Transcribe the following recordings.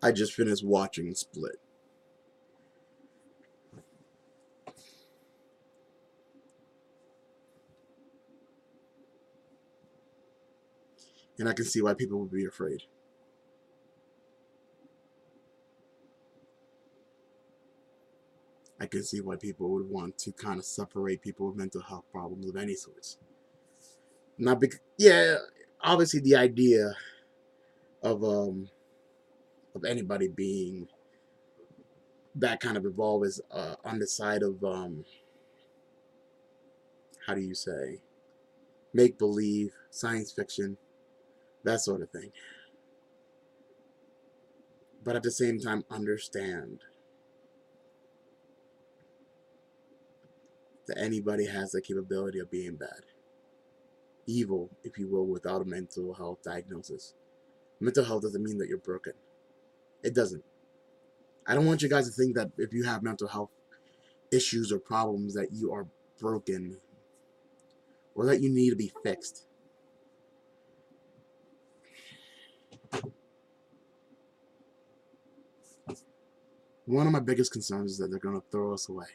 I just finished watching Split. And I can see why people would be afraid. I can see why people would want to kind of separate people with mental health problems of any sorts. Not because, yeah, obviously the idea of anybody being that kind of involved is on the side of how do you say, make believe, science fiction, that sort of thing. But at the same time, understand that anybody has the capability of being bad, evil, if you will, without a mental health diagnosis. Mental health doesn't mean that you're broken. It doesn't. I don't want you guys to think that if you have mental health issues or problems that you are broken or that you need to be fixed. One of my biggest concerns is that they're going to throw us away.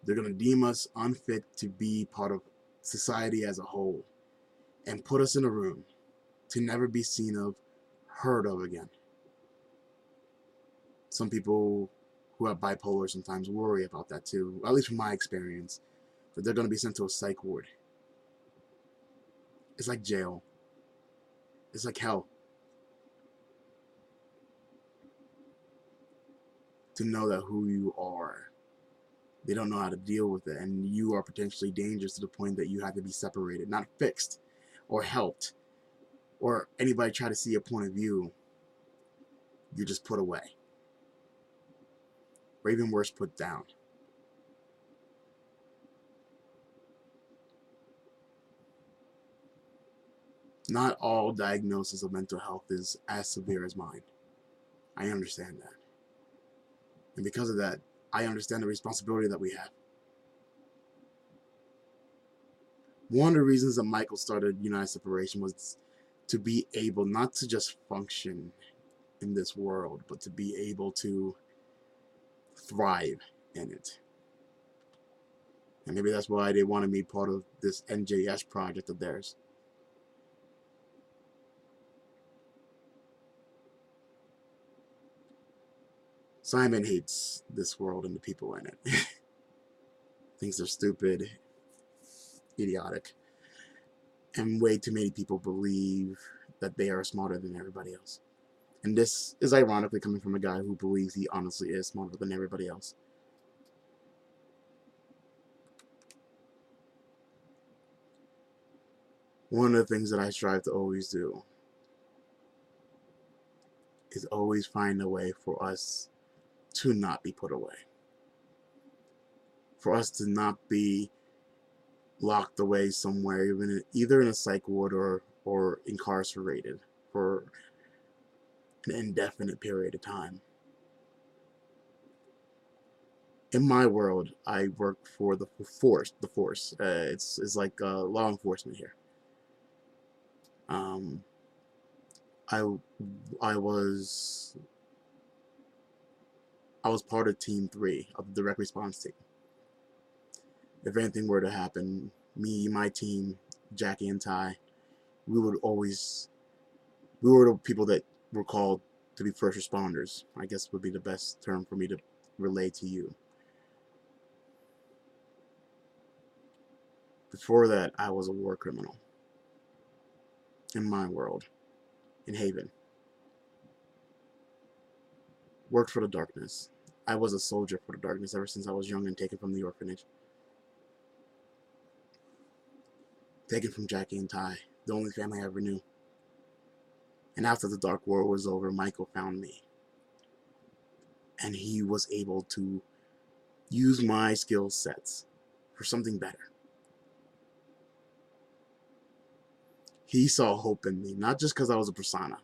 They're going to deem us unfit to be part of society as a whole and put us in a room to never be seen of, heard of again. Some people who have bipolar sometimes worry about that too, at least from my experience, that they're going to be sent to a psych ward. It's like jail. It's like hell. To know that who you are, they don't know how to deal with it, and you are potentially dangerous to the point that you have to be separated, not fixed or helped, or anybody try to see a point of view, you're just put away, or even worse, put down. Not all diagnosis of mental health is as severe as mine. I understand that. And because of that, I understand the responsibility that we have. One of the reasons that Michael started United Separation was to be able not to just function in this world, but to be able to thrive in it. And maybe that's why they wanted me part of this NJS project of theirs. Simon hates this world and the people in it. Thinks they're stupid, idiotic, and way too many people believe that they are smarter than everybody else. And this is ironically coming from a guy who believes he honestly is smarter than everybody else. One of the things that I strive to always do is always find a way for us to not be put away. For us to not be locked away somewhere, either in a psych ward or incarcerated for an indefinite period of time. In my world, I work for the force. The force. It's like law enforcement here. Um, I I was I was part of Team 3 of the direct response team. If anything were to happen, me, my team, Jackie and Ty, we would always we were the people that were called to be first responders. I guess would be the best term for me to relay to you. Before that, I was a war criminal in my world, in Haven. Worked for the darkness. I was a soldier for the darkness ever since I was young and taken from the orphanage. Taken from Jackie and Ty, the only family I ever knew. And after the Dark War was over, Michael found me. And he was able to use my skill sets for something better. He saw hope in me, not just because I was a persona,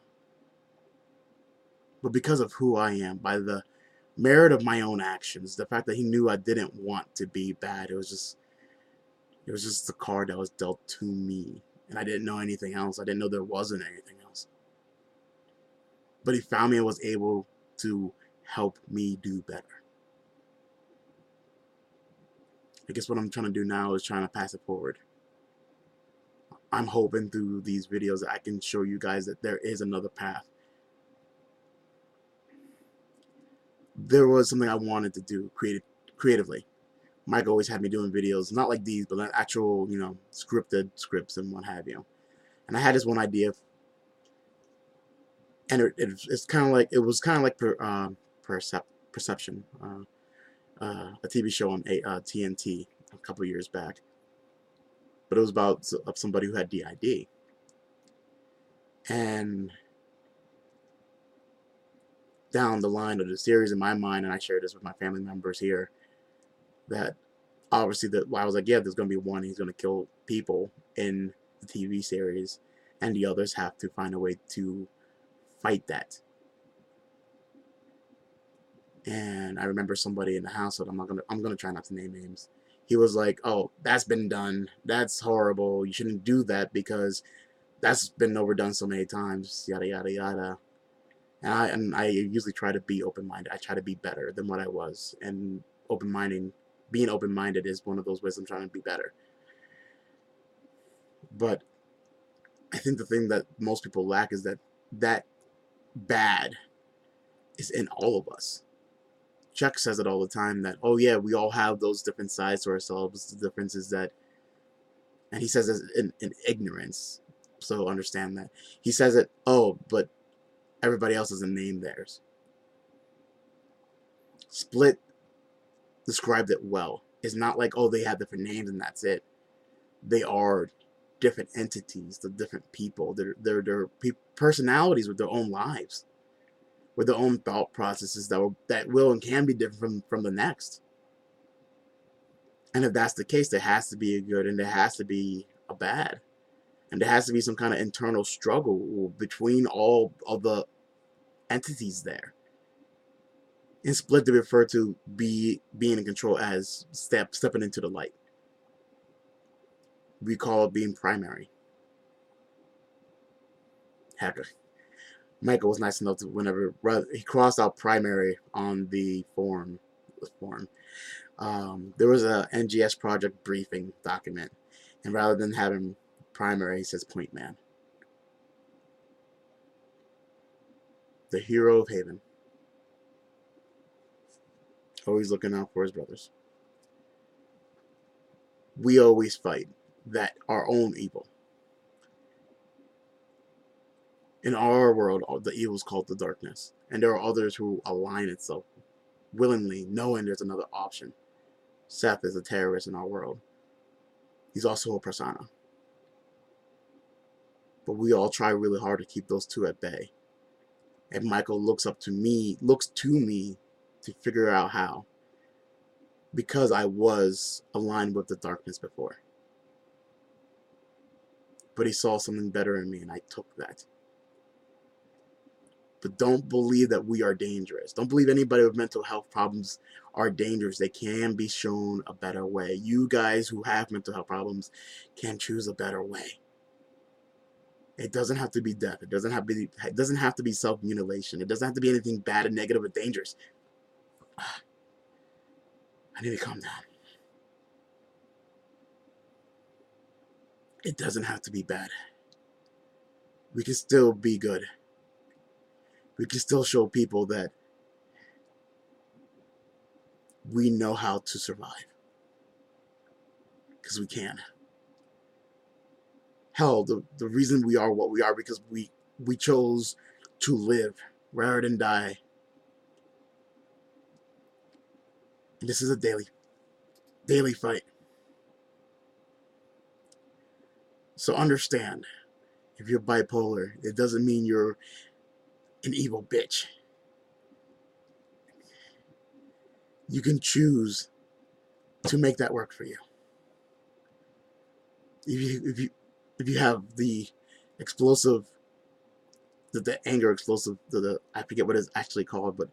but because of who I am, by the merit of my own actions. The fact that he knew I didn't want to be bad. It was just the card that was dealt to me. And I didn't know anything else. I didn't know there wasn't anything else. but he found me and was able to help me do better. I guess what I'm trying to do now is trying to pass it forward. I'm hoping through these videos that I can show you guys that there is another path. There was something I wanted to do creatively. Mike always had me doing videos, not like these, but like actual, scripted scripts and what have you. And I had this one idea, and it's kind of like, it was kind of like Perception, a TV show on TNT a couple years back. But it was about somebody who had DID. And down the line of the series in my mind, and I shared this with my family members here, that obviously I was like, yeah, there's going to be one, he's going to kill people in the TV series, and the others have to find a way to fight that. And I remember somebody in the household, I'm gonna try not to name names. He was like, "Oh, that's been done. That's horrible. You shouldn't do that because that's been overdone so many times." Yada yada yada. And I usually try to be open-minded. I try to be better than what I was, and being open-minded is one of those ways I'm trying to be better. But I think the thing that most people lack is that bad is in all of us. Chuck says it all the time that, oh yeah, we all have those different sides to ourselves. The difference is that, and he says it in ignorance, so understand that. He says it, oh, but everybody else doesn't name theirs. Split described it well. It's not like, oh, they have different names and that's it. They are different entities, they're different people. They're personalities with their own lives, with their own thought processes that will and can be different from the next. And if that's the case, there has to be a good and there has to be a bad. And there has to be some kind of internal struggle between all of the entities there. And Split to refer to being in control as stepping into the light. We call it being primary. Heck, Michael was nice enough to, whenever he crossed out primary on the form, there was a NGS project briefing document, and rather than having primary, he says point man. The hero of Haven. Always looking out for his brothers. We always fight our own evil. In our world, the evil is called the darkness, and there are others who align itself willingly, knowing there's another option. Seth is a terrorist in our world. He's also a persona. But we all try really hard to keep those two at bay. And Michael looks to me to figure out how. Because I was aligned with the darkness before. But he saw something better in me, and I took that. But don't believe that we are dangerous. Don't believe anybody with mental health problems are dangerous. They can be shown a better way. You guys who have mental health problems can choose a better way. It doesn't have to be death. It doesn't have to be self-mutilation. It doesn't have to be anything bad and negative or dangerous. I need to calm down. It doesn't have to be bad. We can still be good. We can still show people that we know how to survive. Because we can. Hell, the reason we are what we are because we chose to live rather than die. And this is a daily fight. So understand, if you're bipolar, it doesn't mean you're an evil bitch. You can choose to make that work for you. If you have the explosive, the anger explosive, I forget what it's actually called, but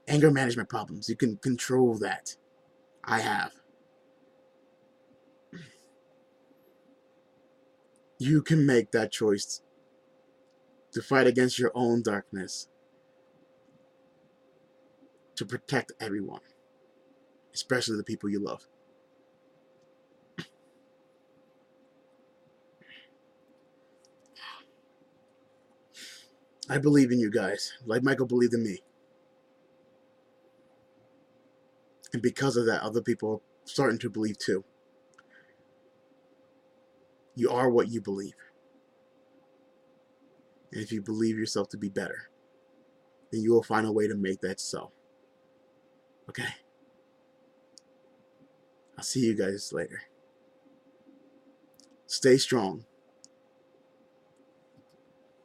anger management problems, you can control that. I have. You can make that choice to fight against your own darkness to protect everyone, especially the people you love. I believe in you guys, like Michael believed in me. And because of that, other people are starting to believe too. You are what you believe. And if you believe yourself to be better, then you will find a way to make that so. Okay? I'll see you guys later. Stay strong.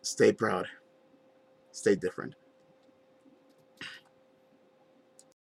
Stay proud. Stay different.